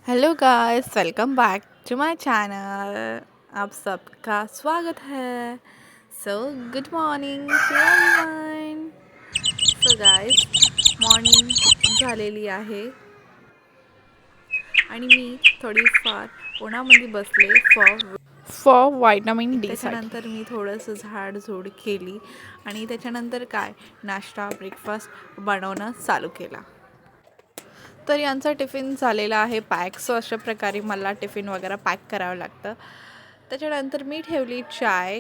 Hello guys, welcome back to my channel. आप सबका स्वागत है। So good morning to everyone. So guys, morning झालेली आहे आणि मी थोडीफार उन्हामध्ये बसले फॉर व्हायटामिन डी. त्याच्यानंतर मी थोडंसं झाडझूड केली आणि त्याच्यानंतर काय नाश्ता ब्रेकफास्ट बनवणं चालू केला. तर यांचा टिफिन झालेला आहे पॅक. सो अशा प्रकारे मला टिफिन वगैरे पॅक करावं लागतं. त्याच्यानंतर मी ठेवली चाय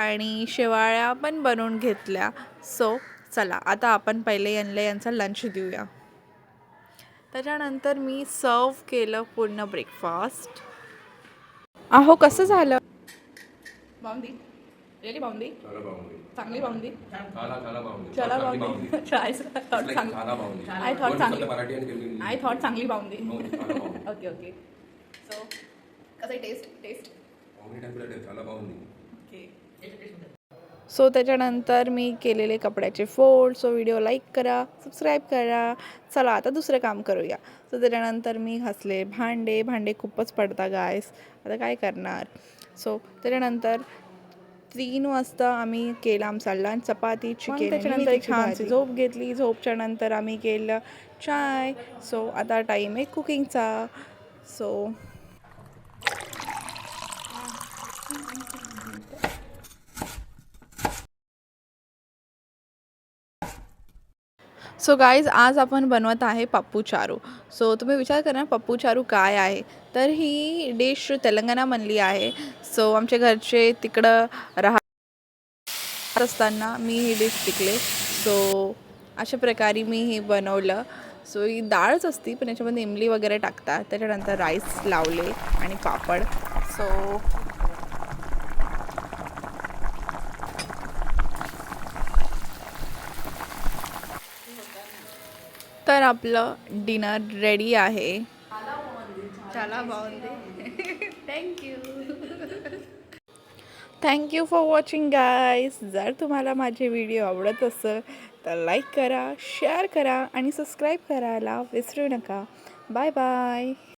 आणि शेवाळ्या पण बनवून घेतल्या. सो चला आता आपण पहिले यांचा लंच देऊया. त्याच्यानंतर मी सर्व केलं पूर्ण ब्रेकफास्ट. अहो कसं झालं? बाउंडी रिअली बाउंडी चांगली बाउंडी चला बाउंडी आय थॉट चांगली बाउंडी. Okay okay. सो कसं टेस्ट ओके. सो त्याच्यानंतर मी केलेले कपड्याचे फोल्ड. सो व्हिडिओ लाईक करा, सबस्क्राईब करा. चला आता दुसरं काम करूया. सो त्याच्यानंतर मी घासले भांडे खूपच पडतात गायस, आता काय करणार. सो त्याच्यानंतर 3 वाजता आम्ही केला आमचा लंच, चपाती चिकन. त्याच्यानंतर छानशी झोप घेतली. झोपच्या नंतर आम्ही केलं चाय. सो आता टाईम आहे कुकिंगचा. सो गाईज, आज आपण बनवत आहे पप्पू चारू. सो तुम्ही विचार करा पप्पू चारू काय आहे. तर ही डिश तेलंगणामधली आहे. सो आमच्या घरचे तिकडं राहत असताना मी ही डिश शिकले. सो अशा प्रकारे मी हे बनवलं. सो ही डाळच असती पण याच्यामध्ये इमली वगैरे टाकतात. त्याच्यानंतर राईस लावले आणि पापड. सो तर आपलं डिनर रेडी आहे. चला बाउंडी. Thank you for watching guys. जर तुम्हाला माझे व्हिडिओ आवडत असेल तर लाईक करा, शेअर करा आणि सबस्क्राईब करायला विसरू नका. Bye bye.